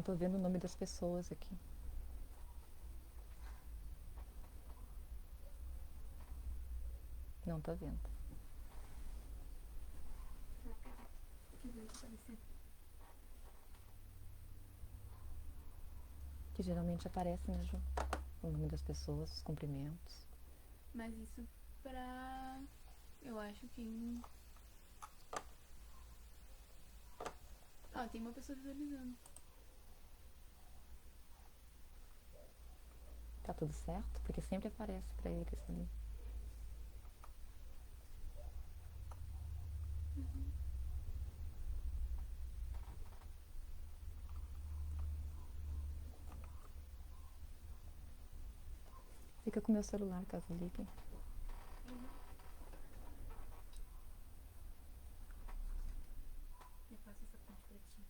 tô vendo o nome das pessoas aqui. Não tô vendo. Que geralmente aparece, né, Ju? O nome das pessoas, os cumprimentos. Mas isso pra... Eu acho que... Ah, tem uma pessoa visualizando. Tá tudo certo? Porque sempre aparece pra eles ali. Fica com o meu celular, caso ligue. Eu faço essa parte pra ti.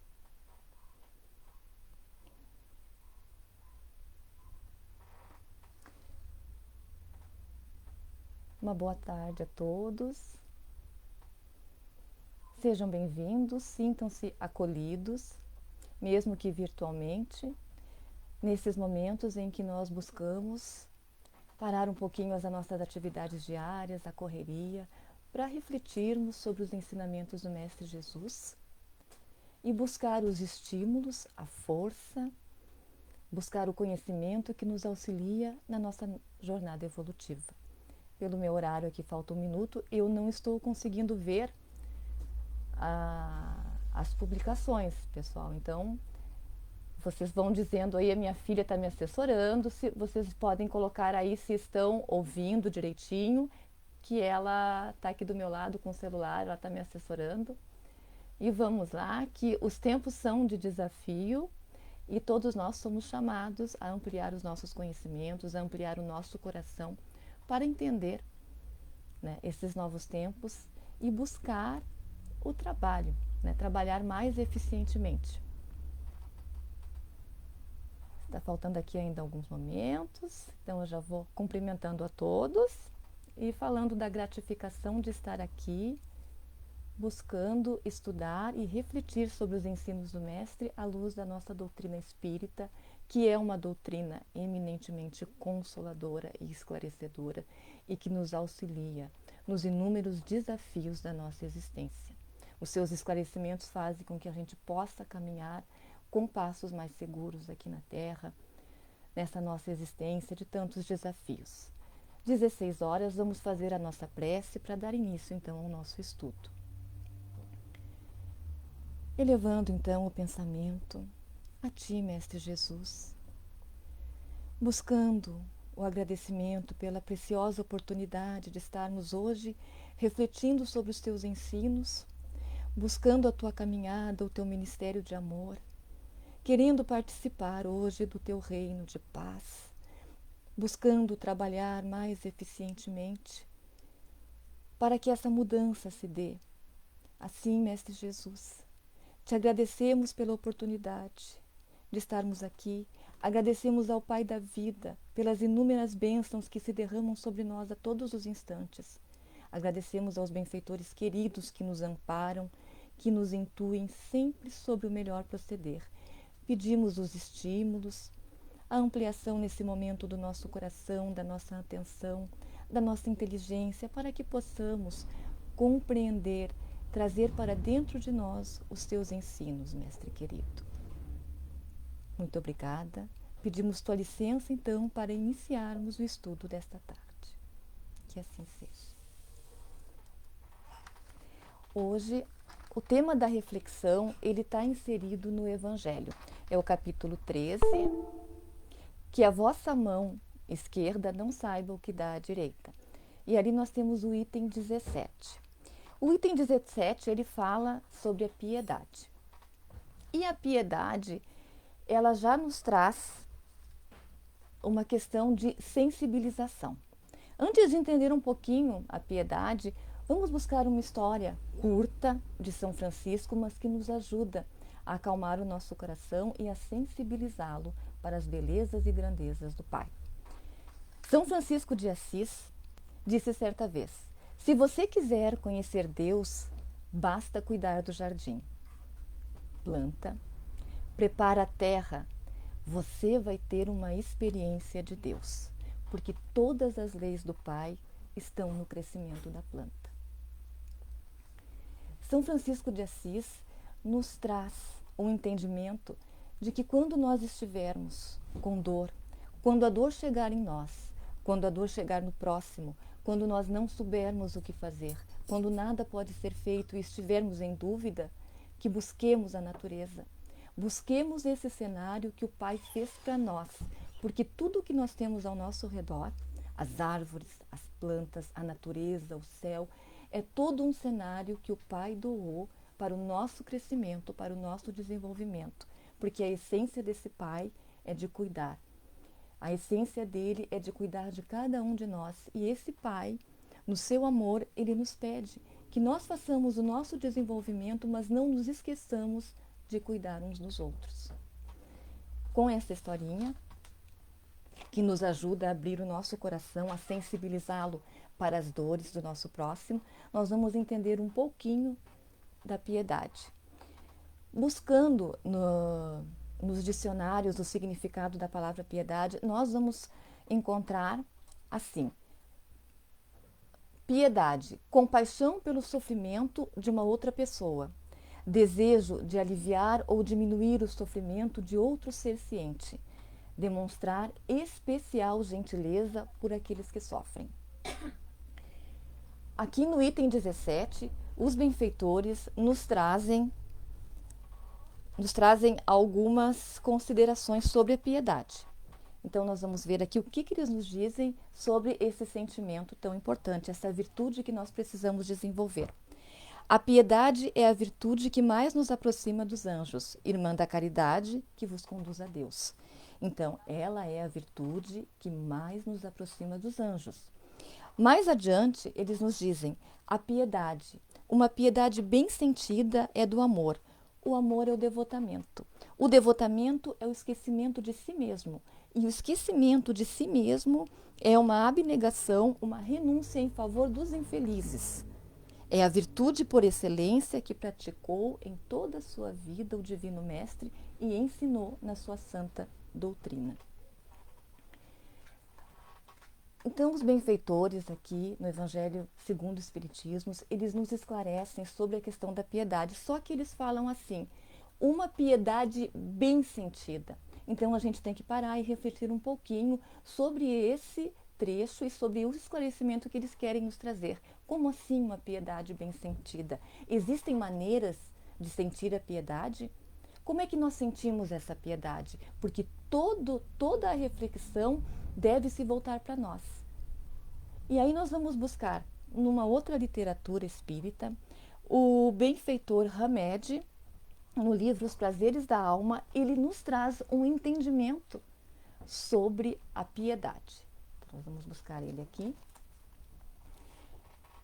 Uma boa tarde a todos. Sejam bem-vindos, sintam-se acolhidos, mesmo que virtualmente, nesses momentos em que nós buscamos parar um pouquinho as nossas atividades diárias, a correria, para refletirmos sobre os ensinamentos do Mestre Jesus e buscar os estímulos, a força, buscar o conhecimento que nos auxilia na nossa jornada evolutiva. Pelo meu horário aqui, falta um minuto, eu não estou conseguindo ver as publicações, pessoal. Então, vocês vão dizendo aí, a minha filha está me assessorando, se vocês podem colocar aí se estão ouvindo direitinho, que ela está aqui do meu lado com o celular, ela está me assessorando. E vamos lá, que os tempos são de desafio e todos nós somos chamados a ampliar os nossos conhecimentos, a ampliar o nosso coração para entender, né, esses novos tempos e buscar o trabalho, né, trabalhar mais eficientemente. Está faltando aqui ainda alguns momentos, então eu já vou cumprimentando a todos e falando da gratificação de estar aqui, buscando estudar e refletir sobre os ensinos do Mestre à luz da nossa doutrina espírita, que é uma doutrina eminentemente consoladora e esclarecedora e que nos auxilia nos inúmeros desafios da nossa existência. Os seus esclarecimentos fazem com que a gente possa caminhar com passos mais seguros aqui na Terra, nessa nossa existência de tantos desafios. 16 horas, vamos fazer a nossa prece para dar início então ao nosso estudo. Elevando então o pensamento a Ti, Mestre Jesus, buscando o agradecimento pela preciosa oportunidade de estarmos hoje refletindo sobre os Teus ensinos, buscando a Tua caminhada, o Teu ministério de amor, querendo participar hoje do Teu reino de paz, buscando trabalhar mais eficientemente para que essa mudança se dê. Assim, Mestre Jesus, te agradecemos pela oportunidade de estarmos aqui, agradecemos ao Pai da vida pelas inúmeras bênçãos que se derramam sobre nós a todos os instantes. Agradecemos aos benfeitores queridos que nos amparam, que nos intuem sempre sobre o melhor proceder. Pedimos os estímulos, a ampliação nesse momento do nosso coração, da nossa atenção, da nossa inteligência, para que possamos compreender, trazer para dentro de nós os Teus ensinos, Mestre querido. Muito obrigada. Pedimos Tua licença, então, para iniciarmos o estudo desta tarde. Que assim seja. Hoje, o tema da reflexão, ele está inserido no Evangelho. É o capítulo 13, que a vossa mão esquerda não saiba o que dá à direita. E ali nós temos o item 17. O item 17, ele fala sobre a piedade. E a piedade, ela já nos traz uma questão de sensibilização. Antes de entender um pouquinho a piedade, vamos buscar uma história curta de São Francisco, mas que nos ajuda a acalmar o nosso coração e a sensibilizá-lo para as belezas e grandezas do Pai. São Francisco de Assis disse certa vez: se você quiser conhecer Deus, basta cuidar do jardim. Planta, prepara a terra, você vai ter uma experiência de Deus, porque todas as leis do Pai estão no crescimento da planta. São Francisco de Assis nos traz um entendimento de que quando nós estivermos com dor, quando a dor chegar em nós, quando a dor chegar no próximo, quando nós não soubermos o que fazer, quando nada pode ser feito e estivermos em dúvida, que busquemos a natureza. Busquemos esse cenário que o Pai fez para nós, porque tudo que nós temos ao nosso redor, as árvores, as plantas, a natureza, o céu, é todo um cenário que o Pai doou para o nosso crescimento, para o nosso desenvolvimento, porque a essência desse Pai é de cuidar. A essência dele é de cuidar de cada um de nós. E esse Pai, no seu amor, ele nos pede que nós façamos o nosso desenvolvimento, mas não nos esqueçamos de cuidar uns dos outros. Com essa historinha, que nos ajuda a abrir o nosso coração, a sensibilizá-lo para as dores do nosso próximo, nós vamos entender um pouquinho da piedade. Buscando nos dicionários o significado da palavra piedade, nós vamos encontrar assim: piedade, compaixão pelo sofrimento de uma outra pessoa, desejo de aliviar ou diminuir o sofrimento de outro ser ciente, demonstrar especial gentileza por aqueles que sofrem. Aqui no item 17, os benfeitores nos trazem algumas considerações sobre a piedade. Então, nós vamos ver aqui o que eles nos dizem sobre esse sentimento tão importante, essa virtude que nós precisamos desenvolver. A piedade é a virtude que mais nos aproxima dos anjos, irmã da caridade que vos conduz a Deus. Então, ela é a virtude que mais nos aproxima dos anjos. Mais adiante, eles nos dizem, a piedade, uma piedade bem sentida é do amor. O amor é o devotamento. O devotamento é o esquecimento de si mesmo. E o esquecimento de si mesmo é uma abnegação, uma renúncia em favor dos infelizes. É a virtude por excelência que praticou em toda a sua vida o Divino Mestre e ensinou na sua santa doutrina. Então, os benfeitores aqui no Evangelho segundo o Espiritismo, eles nos esclarecem sobre a questão da piedade, só que eles falam assim, uma piedade bem sentida. Então, a gente tem que parar e refletir um pouquinho sobre esse trecho e sobre o esclarecimento que eles querem nos trazer. Como assim uma piedade bem sentida? Existem maneiras de sentir a piedade? Como é que nós sentimos essa piedade? Porque toda a reflexão deve se voltar para nós. E aí nós vamos buscar, numa outra literatura espírita, o benfeitor Hamed, no livro Os Prazeres da Alma, ele nos traz um entendimento sobre a piedade. Então, nós vamos buscar ele aqui.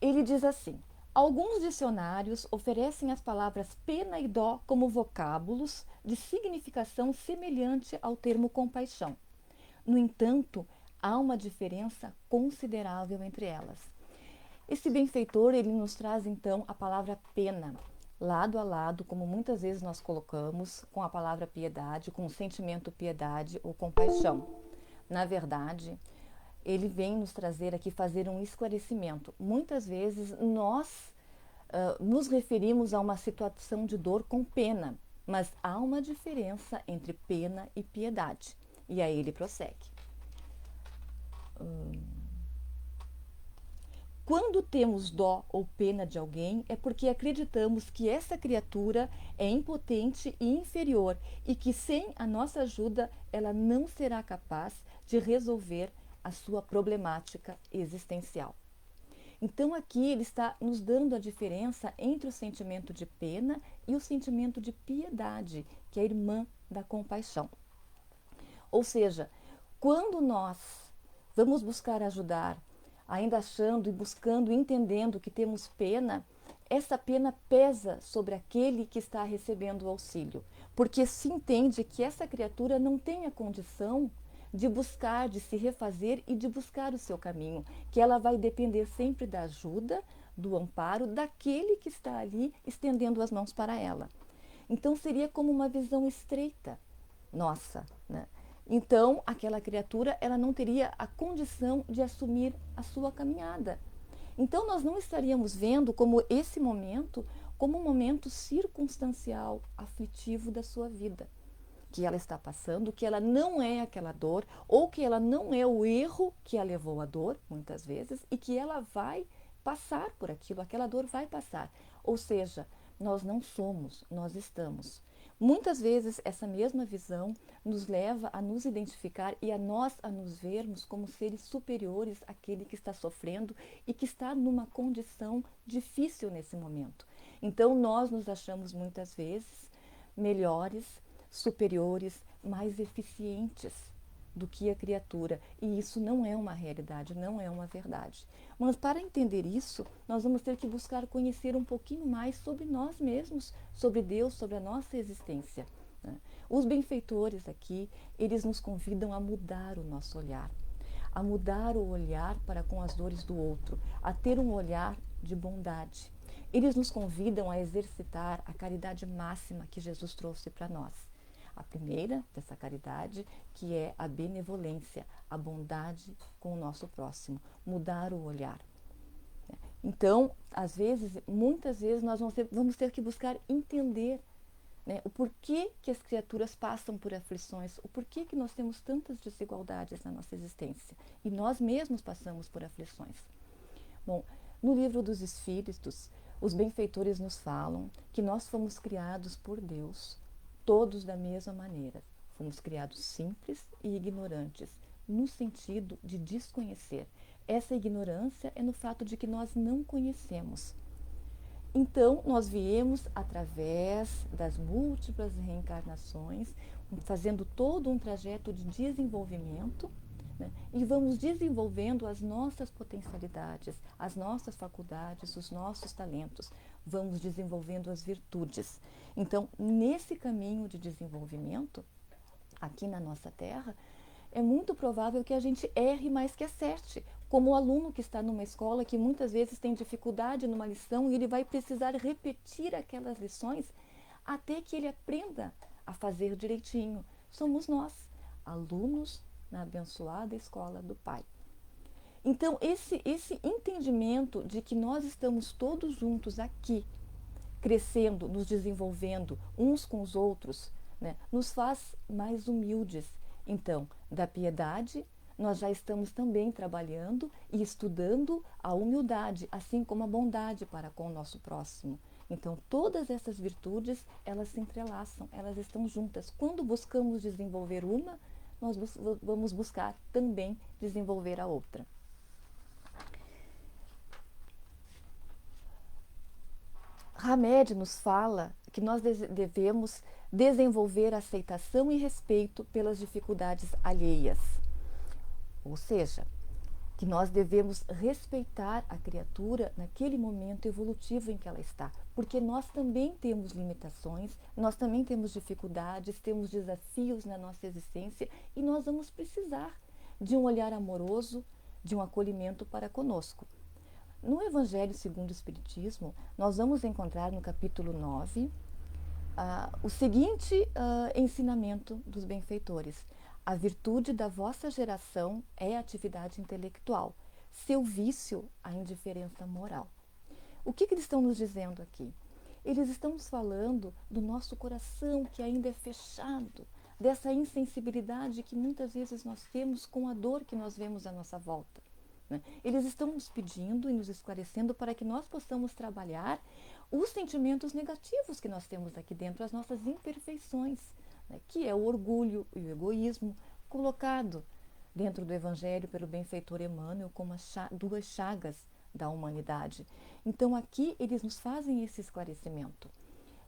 Ele diz assim, alguns dicionários oferecem as palavras pena e dó como vocábulos de significação semelhante ao termo compaixão. No entanto, há uma diferença considerável entre elas. Esse benfeitor, ele nos traz então a palavra pena, lado a lado, como muitas vezes nós colocamos, com a palavra piedade, com o sentimento piedade ou compaixão. Na verdade, ele vem nos trazer aqui, fazer um esclarecimento. Muitas vezes nós nos referimos a uma situação de dor com pena, mas há uma diferença entre pena e piedade. E aí ele prossegue. Quando temos dó ou pena de alguém, é porque acreditamos que essa criatura é impotente e inferior e que sem a nossa ajuda ela não será capaz de resolver a sua problemática existencial. Então aqui ele está nos dando a diferença entre o sentimento de pena e o sentimento de piedade, que é a irmã da compaixão. Ou seja, quando nós vamos buscar ajudar, ainda achando e buscando, entendendo que temos pena, essa pena pesa sobre aquele que está recebendo o auxílio, porque se entende que essa criatura não tem a condição de buscar, de se refazer e de buscar o seu caminho, que ela vai depender sempre da ajuda, do amparo daquele que está ali estendendo as mãos para ela. Então seria como uma visão estreita nossa, né? Então aquela criatura ela não teria a condição de assumir a sua caminhada. Então nós não estaríamos vendo como esse momento como um momento circunstancial, aflitivo da sua vida, que ela está passando, que ela não é aquela dor, ou que ela não é o erro que a levou à dor, muitas vezes, e que ela vai passar por aquilo, aquela dor vai passar. Ou seja, nós não somos, nós estamos. Muitas vezes essa mesma visão nos leva a nos identificar e a nós a nos vermos como seres superiores àquele que está sofrendo e que está numa condição difícil nesse momento. Então nós nos achamos muitas vezes melhores, superiores, mais eficientes do que a criatura. E isso não é uma realidade, não é uma verdade. Mas para entender isso, nós vamos ter que buscar conhecer um pouquinho mais sobre nós mesmos, sobre Deus, sobre a nossa existência. Os benfeitores aqui, eles nos convidam a mudar o nosso olhar, a mudar o olhar para com as dores do outro, a ter um olhar de bondade. Eles nos convidam a exercitar a caridade máxima que Jesus trouxe para nós. A primeira dessa caridade, que é a benevolência, a bondade com o nosso próximo, mudar o olhar. Então, às vezes, muitas vezes, nós vamos ter que buscar entender, né, o porquê que as criaturas passam por aflições, o porquê que nós temos tantas desigualdades na nossa existência. E nós mesmos passamos por aflições. Bom, no livro dos Espíritos, os benfeitores nos falam que nós fomos criados por Deus, todos da mesma maneira. Fomos criados simples e ignorantes, no sentido de desconhecer. Essa ignorância é no fato de que nós não conhecemos. Então, nós viemos através das múltiplas reencarnações, fazendo todo um trajeto de desenvolvimento, né? E vamos desenvolvendo as nossas potencialidades, as nossas faculdades, os nossos talentos. Vamos desenvolvendo as virtudes. Então, nesse caminho de desenvolvimento, aqui na nossa Terra, é muito provável que a gente erre mais que acerte. Como o aluno que está numa escola que muitas vezes tem dificuldade numa lição e ele vai precisar repetir aquelas lições até que ele aprenda a fazer direitinho. Somos nós, alunos na abençoada escola do Pai. Então, esse entendimento de que nós estamos todos juntos aqui, crescendo, nos desenvolvendo uns com os outros, né, nos faz mais humildes. Então, da piedade, nós já estamos também trabalhando e estudando a humildade, assim como a bondade para com o nosso próximo. Então, todas essas virtudes, elas se entrelaçam, elas estão juntas. Quando buscamos desenvolver uma, nós vamos buscar também desenvolver a outra. Hamed nos fala que nós devemos desenvolver aceitação e respeito pelas dificuldades alheias. Ou seja, que nós devemos respeitar a criatura naquele momento evolutivo em que ela está, porque nós também temos limitações, nós também temos dificuldades, temos desafios na nossa existência e nós vamos precisar de um olhar amoroso, de um acolhimento para conosco. No Evangelho segundo o Espiritismo, nós vamos encontrar no capítulo 9 o seguinte ensinamento dos benfeitores. A virtude da vossa geração é a atividade intelectual, seu vício, a indiferença moral. O que eles estão nos dizendo aqui? Eles estão nos falando do nosso coração que ainda é fechado, dessa insensibilidade que muitas vezes nós temos com a dor que nós vemos à nossa volta. Eles estão nos pedindo e nos esclarecendo para que nós possamos trabalhar os sentimentos negativos que nós temos aqui dentro, as nossas imperfeições, que é o orgulho e o egoísmo, colocado dentro do Evangelho pelo benfeitor Emmanuel como as duas chagas da humanidade. Então aqui eles nos fazem esse esclarecimento.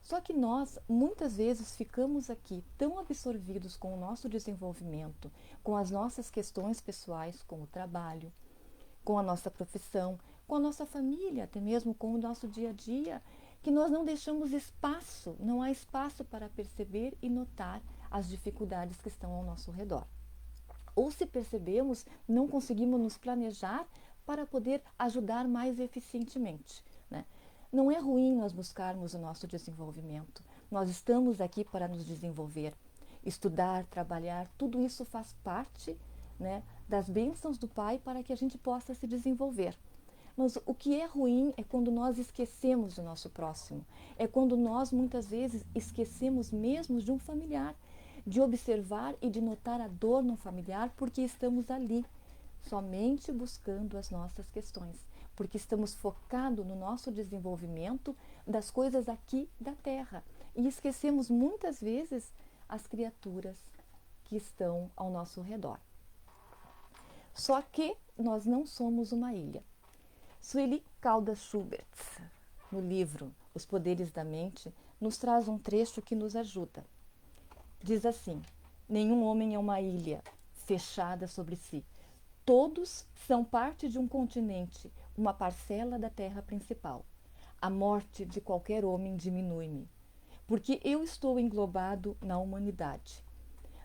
Só que nós, muitas vezes, ficamos aqui tão absorvidos com o nosso desenvolvimento, com as nossas questões pessoais, com o trabalho, com a nossa profissão, com a nossa família, até mesmo com o nosso dia a dia, que nós não deixamos espaço, não há espaço para perceber e notar as dificuldades que estão ao nosso redor. Ou se percebemos, não conseguimos nos planejar para poder ajudar mais eficientemente, né? Não é ruim nós buscarmos o nosso desenvolvimento, Nós estamos aqui para nos desenvolver. Estudar, trabalhar, tudo isso faz parte, né, das bênçãos do Pai para que a gente possa se desenvolver. Mas o que é ruim é quando nós esquecemos do nosso próximo. É quando nós, muitas vezes, esquecemos mesmo de um familiar, de observar e de notar a dor no familiar, porque estamos ali, somente buscando as nossas questões, porque estamos focados no nosso desenvolvimento das coisas aqui da Terra. E esquecemos muitas vezes as criaturas que estão ao nosso redor. Só que nós não somos uma ilha. Sueli Caldas Schubert, no livro Os Poderes da Mente, nos traz um trecho que nos ajuda. Diz assim: nenhum homem é uma ilha fechada sobre si. Todos são parte de um continente, uma parcela da terra principal. A morte de qualquer homem diminui-me, porque eu estou englobado na humanidade.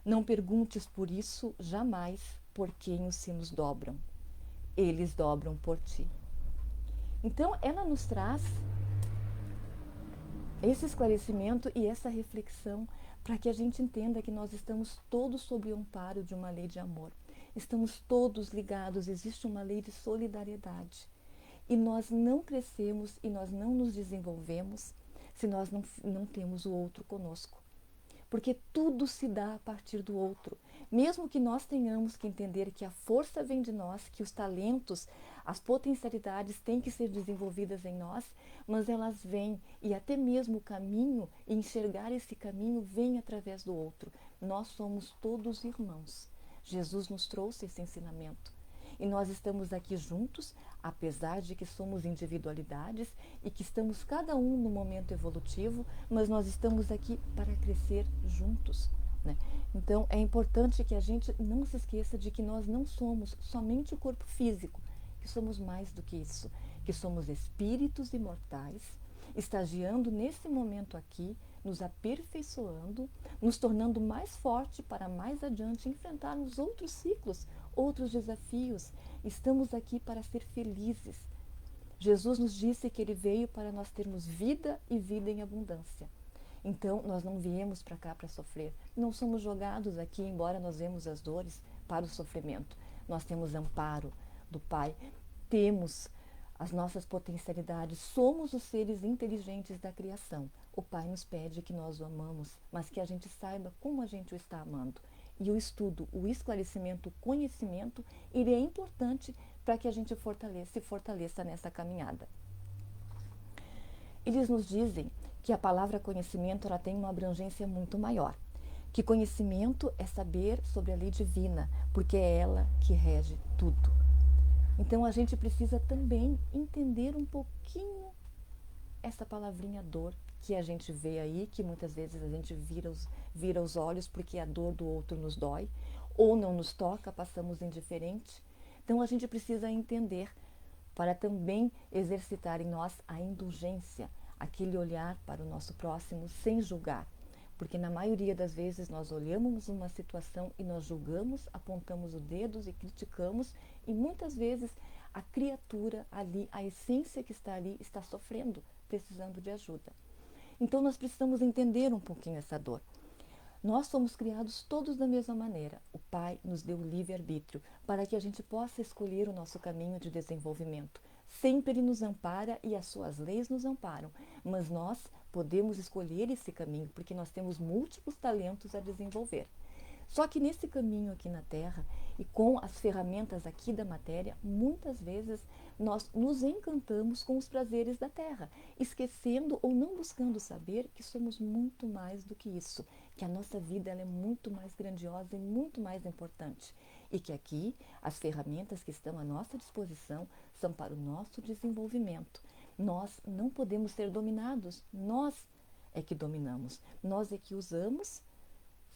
Não perguntes por isso jamais por quem os sinos dobram. Eles dobram por ti. Então, ela nos traz esse esclarecimento e essa reflexão para que a gente entenda que nós estamos todos sob o amparo de uma lei de amor. Estamos todos ligados, existe uma lei de solidariedade. E nós não crescemos e nós não nos desenvolvemos se nós não temos o outro conosco. Porque tudo se dá a partir do outro. Mesmo que nós tenhamos que entender que a força vem de nós, que os talentos, as potencialidades têm que ser desenvolvidas em nós, mas elas vêm, e até mesmo o caminho, e enxergar esse caminho vem através do outro. Nós somos todos irmãos. Jesus nos trouxe esse ensinamento. E nós estamos aqui juntos, apesar de que somos individualidades e que estamos cada um no momento evolutivo, mas nós estamos aqui para crescer juntos, né? Então, é importante que a gente não se esqueça de que nós não somos somente o corpo físico, que somos mais do que isso, que somos espíritos imortais, estagiando nesse momento aqui, nos aperfeiçoando, nos tornando mais forte para mais adiante enfrentarmos outros ciclos, outros desafios. Estamos aqui para ser felizes. Jesus nos disse que Ele veio para nós termos vida e vida em abundância. Então, nós não viemos para cá para sofrer. Não somos jogados aqui, embora nós vemos as dores, para o sofrimento. Nós temos amparo do Pai, temos as nossas potencialidades, somos os seres inteligentes da criação. O Pai nos pede que nós o amamos, mas que a gente saiba como a gente o está amando. E o estudo, o esclarecimento, o conhecimento, ele é importante para que a gente se fortaleça nessa caminhada. Eles nos dizem que a palavra conhecimento ela tem uma abrangência muito maior. Que conhecimento é saber sobre a lei divina, porque é ela que rege tudo. Então a gente precisa também entender um pouquinho essa palavrinha dor que a gente vê aí, que muitas vezes a gente vira os olhos porque a dor do outro nos dói, ou não nos toca, passamos indiferente. Então a gente precisa entender para também exercitar em nós a indulgência, aquele olhar para o nosso próximo sem julgar. Porque na maioria das vezes nós olhamos uma situação e nós julgamos, apontamos o dedo e criticamos, e muitas vezes a criatura ali, a essência que está ali, está sofrendo, precisando de ajuda. Então nós precisamos entender um pouquinho essa dor. Nós somos criados todos da mesma maneira. O Pai nos deu o livre-arbítrio para que a gente possa escolher o nosso caminho de desenvolvimento. Sempre Ele nos ampara e as suas leis nos amparam, mas nós podemos escolher esse caminho porque nós temos múltiplos talentos a desenvolver. Só que nesse caminho aqui na Terra e com as ferramentas aqui da matéria, muitas vezes nós nos encantamos com os prazeres da Terra, esquecendo ou não buscando saber que somos muito mais do que isso, que a nossa vida ela é muito mais grandiosa e muito mais importante. E que aqui as ferramentas que estão à nossa disposição são para o nosso desenvolvimento. Nós não podemos ser dominados, nós é que dominamos, nós é que usamos,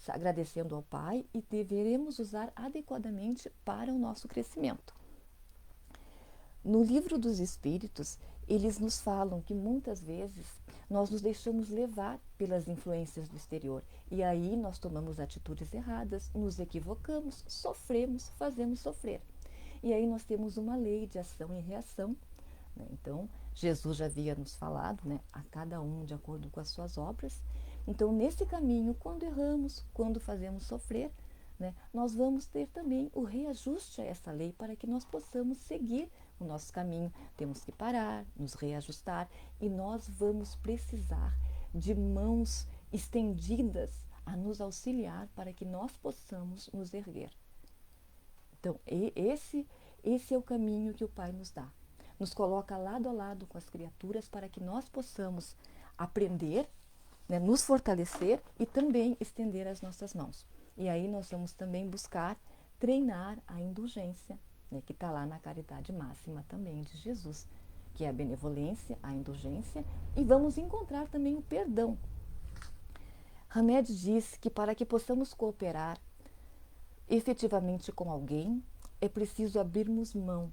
agradecendo ao Pai, e deveremos usar adequadamente para o nosso crescimento. No livro dos Espíritos, eles nos falam que muitas vezes nós nos deixamos levar pelas influências do exterior e aí nós tomamos atitudes erradas, nos equivocamos, sofremos, fazemos sofrer. E aí nós temos uma lei de ação e reação, né? Então, Jesus já havia nos falado, né, a cada um de acordo com as suas obras, Então, nesse caminho, quando erramos, quando fazemos sofrer, né, nós vamos ter também o reajuste a essa lei para que nós possamos seguir o nosso caminho. Temos que parar, nos reajustar e nós vamos precisar de mãos estendidas a nos auxiliar para que nós possamos nos erguer. Então, esse é o caminho que o Pai nos dá. Nos coloca lado a lado com as criaturas para que nós possamos aprender, né, nos fortalecer e também estender as nossas mãos. E aí nós vamos também buscar treinar a indulgência, né, que está lá na caridade máxima também de Jesus, que é a benevolência, a indulgência, e vamos encontrar também o perdão. Hamed diz que para que possamos cooperar efetivamente com alguém, é preciso abrirmos mão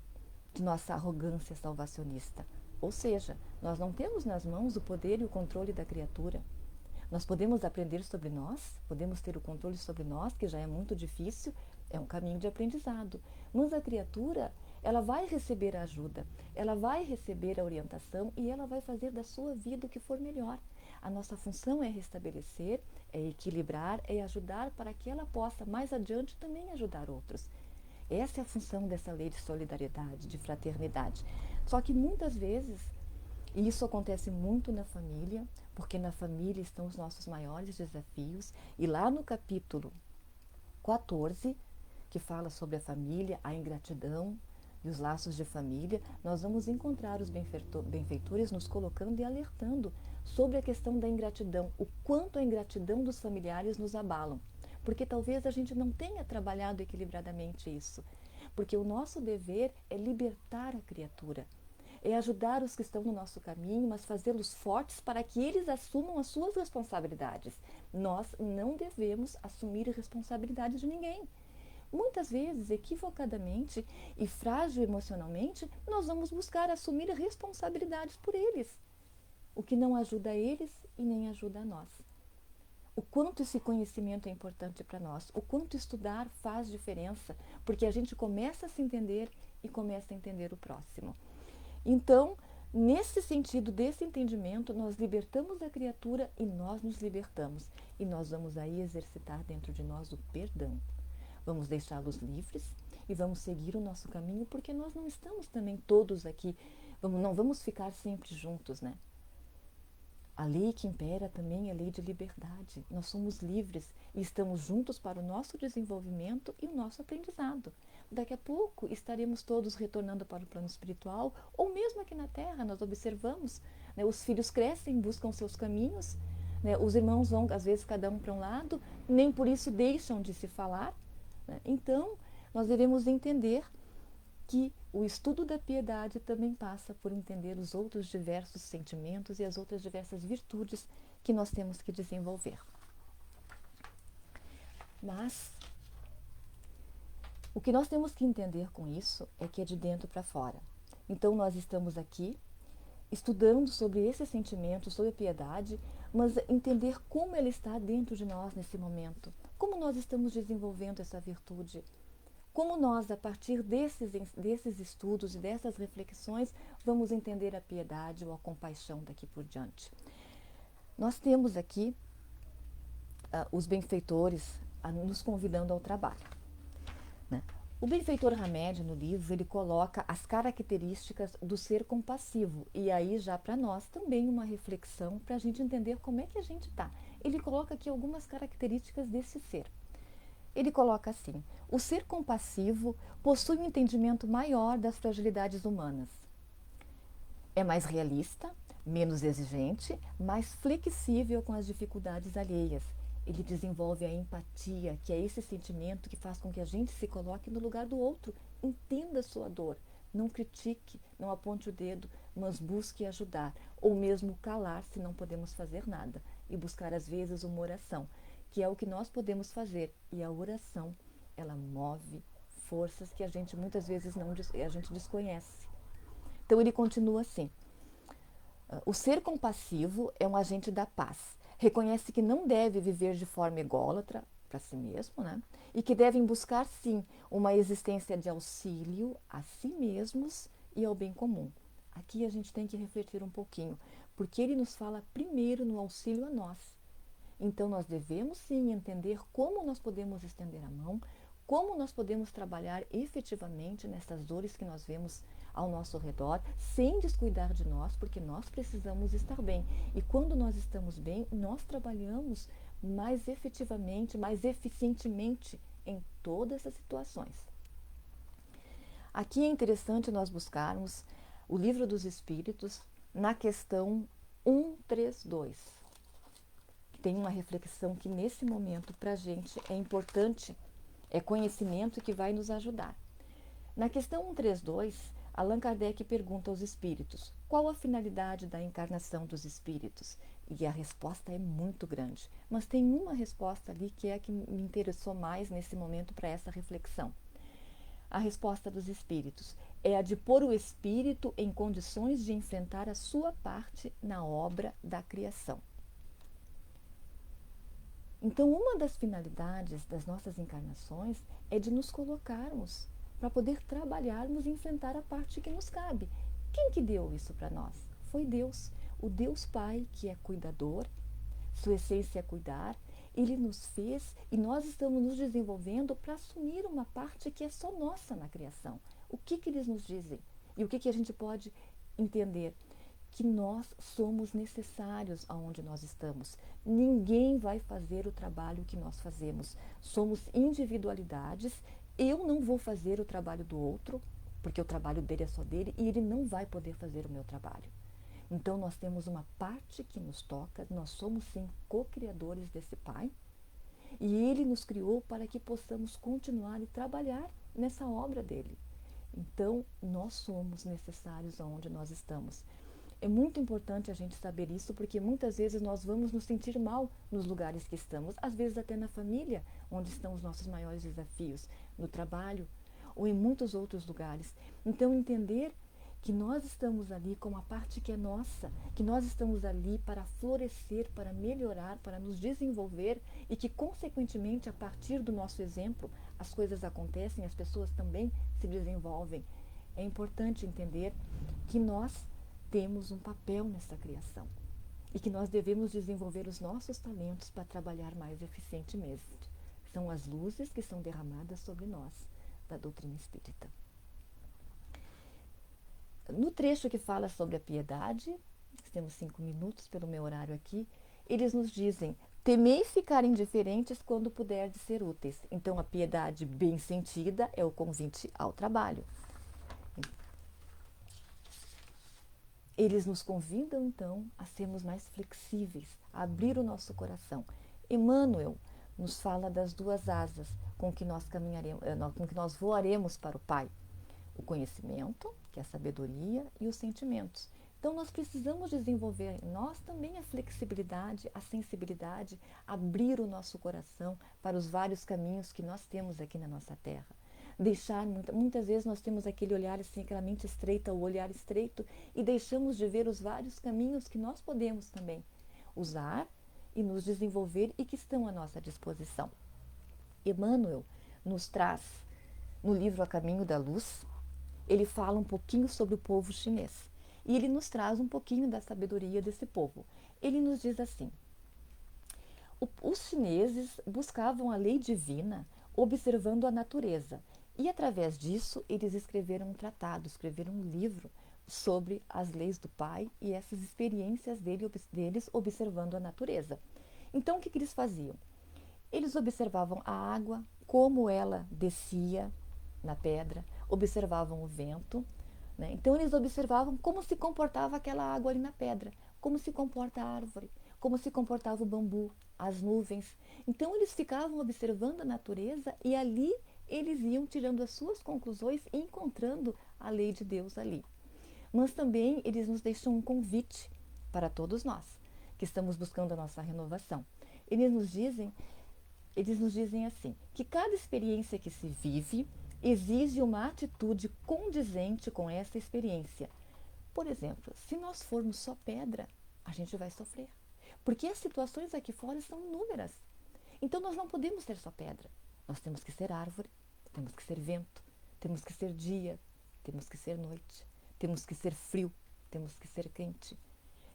de nossa arrogância salvacionista. Ou seja, nós não temos nas mãos o poder e o controle da criatura. Nós podemos aprender sobre nós, podemos ter o controle sobre nós, que já é muito difícil, é um caminho de aprendizado. Mas a criatura, ela vai receber a ajuda, ela vai receber a orientação e ela vai fazer da sua vida o que for melhor. A nossa função é restabelecer, é equilibrar, é ajudar para que ela possa mais adiante também ajudar outros. Essa é a função dessa lei de solidariedade, de fraternidade. Só que muitas vezes, e isso acontece muito na família, porque na família estão os nossos maiores desafios, e lá no capítulo 14, que fala sobre a família, a ingratidão e os laços de família, nós vamos encontrar os benfeitores nos colocando e alertando sobre a questão da ingratidão, o quanto a ingratidão dos familiares nos abalam. Porque talvez a gente não tenha trabalhado equilibradamente isso. Porque o nosso dever é libertar a criatura, é ajudar os que estão no nosso caminho, mas fazê-los fortes para que eles assumam as suas responsabilidades. Nós não devemos assumir responsabilidade de ninguém. Muitas vezes, equivocadamente e frágil emocionalmente, nós vamos buscar assumir responsabilidades por eles, o que não ajuda a eles e nem ajuda a nós. O quanto esse conhecimento é importante para nós, o quanto estudar faz diferença, porque a gente começa a se entender e começa a entender o próximo. Então, nesse sentido desse entendimento, nós libertamos a criatura e nós nos libertamos. E nós vamos aí exercitar dentro de nós o perdão. Vamos deixá-los livres e vamos seguir o nosso caminho, porque nós não estamos também todos aqui, não vamos ficar sempre juntos, né? A lei que impera também é a lei de liberdade. Nós somos livres e estamos juntos para o nosso desenvolvimento e o nosso aprendizado. Daqui a pouco estaremos todos retornando para o plano espiritual, ou mesmo aqui na Terra, nós observamos, né, os filhos crescem, buscam seus caminhos, né, os irmãos vão, às vezes, cada um para um lado, nem por isso deixam de se falar. Né? Então, nós devemos entender que o estudo da piedade também passa por entender os outros diversos sentimentos e as outras diversas virtudes que nós temos que desenvolver. Mas o que nós temos que entender com isso é que é de dentro para fora. Então nós estamos aqui estudando sobre esse sentimento, sobre a piedade, mas entender como ela está dentro de nós nesse momento, como nós estamos desenvolvendo essa virtude. Como nós, a partir desses estudos e dessas reflexões, vamos entender a piedade ou a compaixão daqui por diante. Nós temos aqui os benfeitores nos convidando ao trabalho. Né? O benfeitor Hamed, no livro, ele coloca as características do ser compassivo. E aí, já para nós, também uma reflexão para a gente entender como é que a gente está. Ele coloca aqui algumas características desse ser. Ele coloca assim: o ser compassivo possui um entendimento maior das fragilidades humanas. É mais realista, menos exigente, mais flexível com as dificuldades alheias. Ele desenvolve a empatia, que é esse sentimento que faz com que a gente se coloque no lugar do outro, entenda a sua dor, não critique, não aponte o dedo, mas busque ajudar, ou mesmo calar se não podemos fazer nada, e buscar às vezes uma oração, que é o que nós podemos fazer. E a oração, ela move forças que a gente muitas vezes a gente desconhece. Então ele continua assim: o ser compassivo é um agente da paz. Reconhece que não deve viver de forma ególatra para si mesmo, né? E que devem buscar, sim, uma existência de auxílio a si mesmos e ao bem comum. Aqui a gente tem que refletir um pouquinho, porque ele nos fala primeiro no auxílio a nós. Então nós devemos sim entender como nós podemos estender a mão, como nós podemos trabalhar efetivamente nessas dores que nós vemos ao nosso redor, sem descuidar de nós, porque nós precisamos estar bem. E quando nós estamos bem, nós trabalhamos mais efetivamente, mais eficientemente em todas as situações. Aqui é interessante nós buscarmos o Livro dos Espíritos na questão 132. Tem uma reflexão que nesse momento para a gente é importante, é conhecimento que vai nos ajudar. Na questão 132, Allan Kardec pergunta aos espíritos: qual a finalidade da encarnação dos espíritos? E a resposta é muito grande, mas tem uma resposta ali que é a que me interessou mais nesse momento para essa reflexão. A resposta dos espíritos é a de pôr o espírito em condições de enfrentar a sua parte na obra da criação. Então, uma das finalidades das nossas encarnações é de nos colocarmos para poder trabalharmos e enfrentar a parte que nos cabe. Quem que deu isso para nós? Foi Deus, o Deus Pai, que é cuidador, sua essência é cuidar. Ele nos fez e nós estamos nos desenvolvendo para assumir uma parte que é só nossa na criação. O que eles nos dizem? E o que a gente pode entender? Que nós somos necessários aonde nós estamos. Ninguém vai fazer o trabalho que nós fazemos. Somos individualidades. Eu não vou fazer o trabalho do outro, porque o trabalho dele é só dele, e ele não vai poder fazer o meu trabalho. Então nós temos uma parte que nos toca, nós somos sim co-criadores desse Pai, e Ele nos criou para que possamos continuar e trabalhar nessa obra dele. Então nós somos necessários aonde nós estamos. É muito importante a gente saber isso, porque muitas vezes nós vamos nos sentir mal nos lugares que estamos, às vezes até na família, onde estão os nossos maiores desafios, no trabalho ou em muitos outros lugares. Então entender que nós estamos ali com uma parte que é nossa, que nós estamos ali para florescer, para melhorar, para nos desenvolver e que, consequentemente, a partir do nosso exemplo, as coisas acontecem, as pessoas também se desenvolvem. É importante entender que nós temos um papel nessa criação e que nós devemos desenvolver os nossos talentos para trabalhar mais eficientemente. São as luzes que são derramadas sobre nós da doutrina espírita. No trecho que fala sobre a piedade, temos 5 minutos pelo meu horário aqui, eles nos dizem: temei ficar indiferentes quando puderdes ser úteis. Então a piedade bem sentida é o convite ao trabalho. Eles nos convidam então a sermos mais flexíveis, a abrir o nosso coração. Emmanuel nos fala das 2 asas com que nós caminharemos, com que nós voaremos para o Pai: o conhecimento, que é a sabedoria, e os sentimentos. Então nós precisamos desenvolver em nós também a flexibilidade, a sensibilidade, abrir o nosso coração para os vários caminhos que nós temos aqui na nossa terra. Deixar, muitas vezes nós temos aquele olhar assim, aquela mente estreita, o olhar estreito, e deixamos de ver os vários caminhos que nós podemos também usar e nos desenvolver e que estão à nossa disposição. Emmanuel nos traz, no livro A Caminho da Luz, ele fala um pouquinho sobre o povo chinês e ele nos traz um pouquinho da sabedoria desse povo. Ele nos diz assim: os chineses buscavam a lei divina observando a natureza. E, através disso, eles escreveram um tratado, escreveram um livro sobre as leis do Pai e essas experiências deles observando a natureza. Então, o que eles faziam? Eles observavam a água, como ela descia na pedra, observavam o vento, né? Então, eles observavam como se comportava aquela água ali na pedra, como se comporta a árvore, como se comportava o bambu, as nuvens. Então, eles ficavam observando a natureza e ali eles iam tirando as suas conclusões e encontrando a lei de Deus ali. Mas também eles nos deixam um convite para todos nós, que estamos buscando a nossa renovação. Eles nos dizem assim, que cada experiência que se vive exige uma atitude condizente com essa experiência. Por exemplo, se nós formos só pedra, a gente vai sofrer, porque as situações aqui fora são inúmeras. Então nós não podemos ser só pedra. Nós temos que ser árvore, temos que ser vento, temos que ser dia, temos que ser noite, temos que ser frio, temos que ser quente,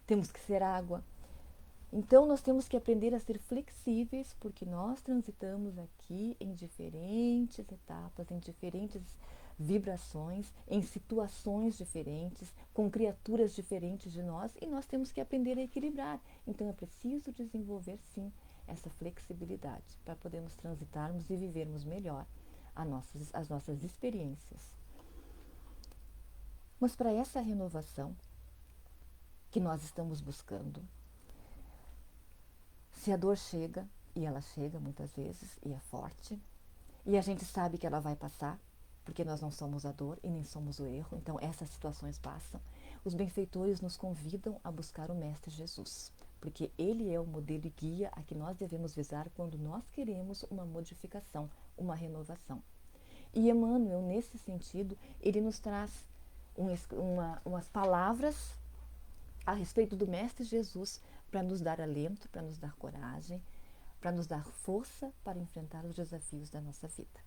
temos que ser água. Então, nós temos que aprender a ser flexíveis, porque nós transitamos aqui em diferentes etapas, em diferentes vibrações, em situações diferentes, com criaturas diferentes de nós, e nós temos que aprender a equilibrar. Então, é preciso desenvolver, sim, essa flexibilidade para podermos transitarmos e vivermos melhor as nossas experiências. Mas para essa renovação que nós estamos buscando, se a dor chega, e ela chega muitas vezes, e é forte, e a gente sabe que ela vai passar, porque nós não somos a dor e nem somos o erro, então essas situações passam, os benfeitores nos convidam a buscar o Mestre Jesus, porque ele é o modelo e guia a que nós devemos visar quando nós queremos uma modificação, uma renovação. E Emmanuel, nesse sentido, ele nos traz umas palavras a respeito do Mestre Jesus para nos dar alento, para nos dar coragem, para nos dar força para enfrentar os desafios da nossa vida.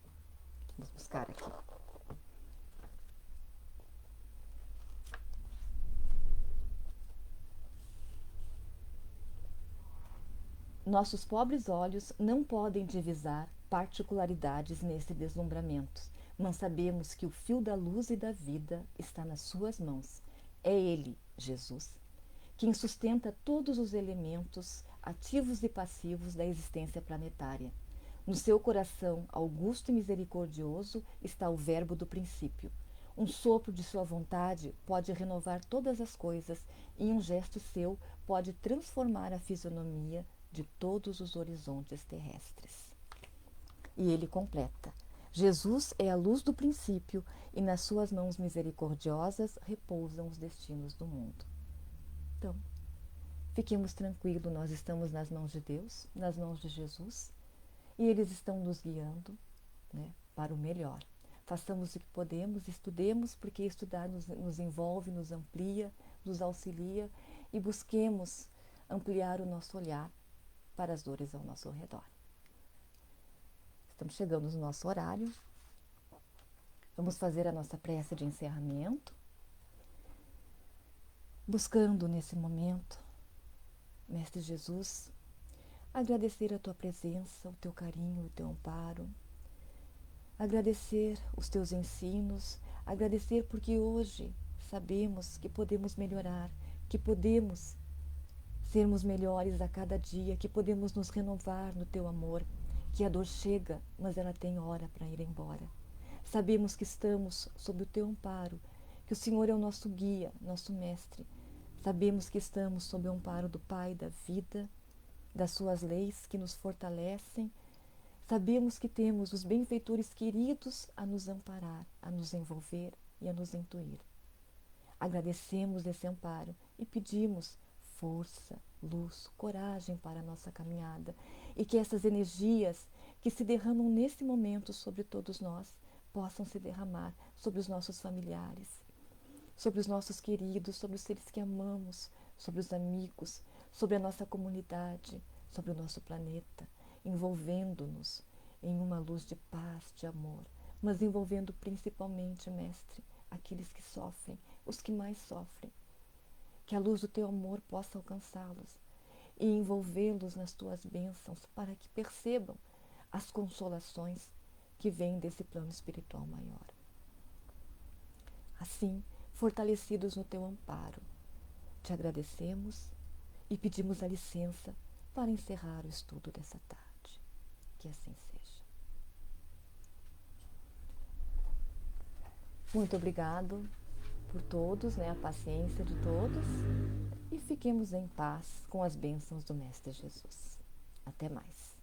Vamos buscar aqui. Nossos pobres olhos não podem divisar particularidades nesse deslumbramento, mas sabemos que o fio da luz e da vida está nas suas mãos. É ele, Jesus, quem sustenta todos os elementos ativos e passivos da existência planetária. No seu coração augusto e misericordioso está o verbo do princípio. Um sopro de sua vontade pode renovar todas as coisas e um gesto seu pode transformar a fisionomia de todos os horizontes terrestres. E ele completa: Jesus é a luz do princípio e nas suas mãos misericordiosas repousam os destinos do mundo. Então, fiquemos tranquilos, nós estamos nas mãos de Deus, nas mãos de Jesus, e eles estão nos guiando, né, para o melhor. Façamos o que podemos, estudemos, porque estudar nos envolve, nos amplia, nos auxilia, e busquemos ampliar o nosso olhar para as dores ao nosso redor. Estamos chegando no nosso horário. Vamos fazer a nossa prece de encerramento, buscando nesse momento, Mestre Jesus, agradecer a tua presença, o teu carinho, o teu amparo, agradecer os teus ensinos, agradecer porque hoje sabemos que podemos melhorar, que podemos sermos melhores a cada dia, que podemos nos renovar no teu amor, que a dor chega, mas ela tem hora para ir embora. Sabemos que estamos sob o teu amparo, que o Senhor é o nosso guia, nosso mestre. Sabemos que estamos sob o amparo do Pai da vida, das suas leis que nos fortalecem. Sabemos que temos os benfeitores queridos a nos amparar, a nos envolver e a nos intuir. Agradecemos esse amparo e pedimos força, luz, coragem para a nossa caminhada e que essas energias que se derramam nesse momento sobre todos nós possam se derramar sobre os nossos familiares, sobre os nossos queridos, sobre os seres que amamos, sobre os amigos, sobre a nossa comunidade, sobre o nosso planeta, envolvendo-nos em uma luz de paz, de amor, mas envolvendo principalmente, Mestre, aqueles que sofrem, os que mais sofrem. Que a luz do teu amor possa alcançá-los e envolvê-los nas tuas bênçãos para que percebam as consolações que vêm desse plano espiritual maior. Assim, fortalecidos no teu amparo, te agradecemos e pedimos a licença para encerrar o estudo dessa tarde. Que assim seja. Muito obrigado por todos, a paciência de todos, e fiquemos em paz com as bênçãos do Mestre Jesus. Até mais.